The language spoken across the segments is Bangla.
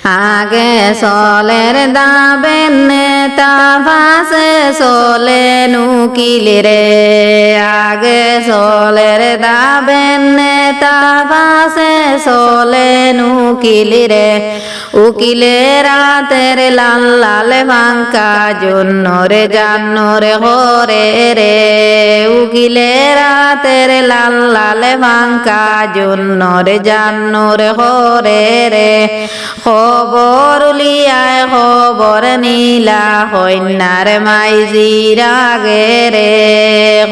আগে চলের দাবেন নেতা পাশে চলে নুকিল রে আগে চলের দাবেন নেতা পাশে চলে নুকিল রে উকিলে রাতের লাল লাল বাঙ্কা জন্নরে জান্নরে হরে রে উকিলে রাতের লাল লাল বাঙ্কা জন্নরে জান্নরে হরে রে খবর লিয়ায় খবর নীলা হইনার মাইজিরা গে রে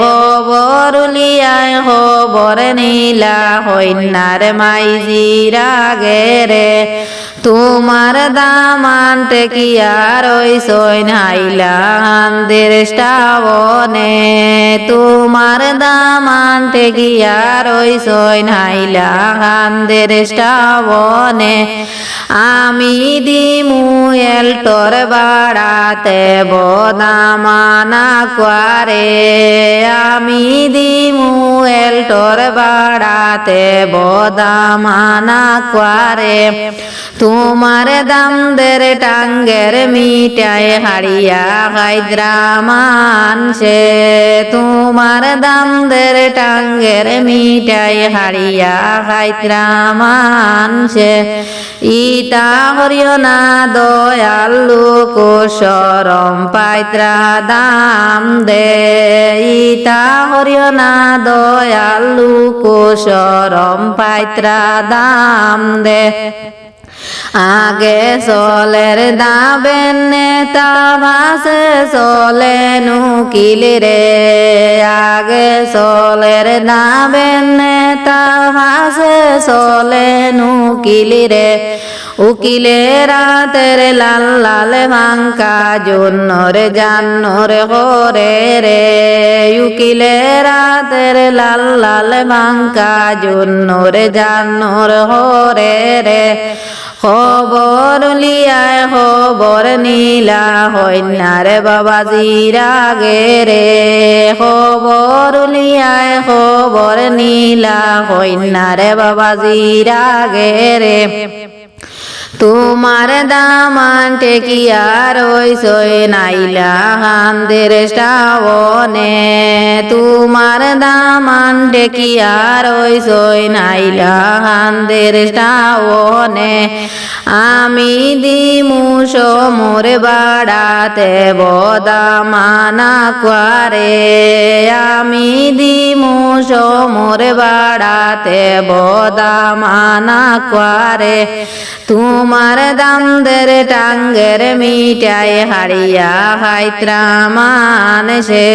খবর লিয়ায় খবর নীলা হইনার মাইজিরা গে রে তোমার দামান টেকিয়ার ওই সৈন হাইলান্দের শ্রাবণে তোমার দামান টেকিয়ার ওই সৈন হাইলান্দের শ্রাবণে আমি দিমু এলটোর বাড়াতে বদামানা কোয়ারে আমি দিমু এলটোর বাড়াতে বদামানা কোয়ারে তোমার দামদের টাঙ্গের মিটাই হাড়িয়া হায়দ্রামান সে তোমার দামদের টাঙ্গের মিটাই হাড়িয়া হায়দ্রামান সে ইতা হরিয় না দয়ালু কোশরম পাইত্রা দাম দে ইতা হরিয় না দয়ালু কোশরম পাইত্রা দাম দে আগে চলের দাবেন নেতা ভাসে চলে নুকিল রে আগে চলের দাবেন নেতা ভাসে চলে নুকিল রে উকিলে রাতের লাল লাল বাঙ্কা জন্নরে জান্নরে হরে রে উকিলে রাতের লাল লাল বাঙ্কা জন্নরে জান্নরে হরে রে খবর লিয়ায় খবর নীলা হইনার বাবাজিরা গে রে খবর লিয়ায় খবর নীলা হইনার বাবাজিরা গে রে তোমার দামান টেকিয়ার ওই সই নাইলা হান্দের শ্রাবণে তোমার দামান টেকিয়ার ওই সই নাইলা হান্দের শ্রাবণে আমি দিমু সমুর বাড়াতে বদামানা কোয়ারে আমি দিমু সমুর বাড়াতে বদামানা কোয়ারে তোমার দামদের টাঙ্গের মিটাই হাড়িয়া হায়দ্রামান সে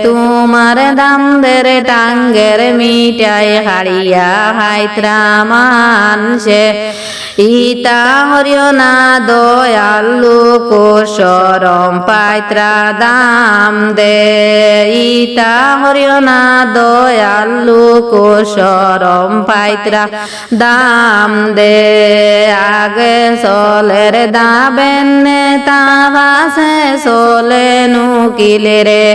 তোমার দামদের টাঙ্গের মিটাই হাড়িয়া হায়দ্রামান সে ইতা হরিয় না দয়ালু কোশরম পাইত্রা দাম দে ইতা হরিয় না দয়ালু কোশরম পাইত্রা দাম দে আগে চলের দাবেন নেতা ভাসে চলে নুকিল রে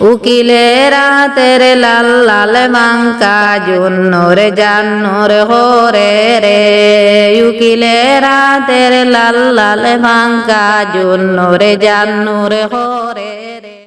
উকিলে রাতের লাল লাল বাঙ্কা জন্নরে জান্নরে হরে রে উকিলে রাতের লাল লাল বাঙ্কা জন্নরে জান্নরে হরে রে।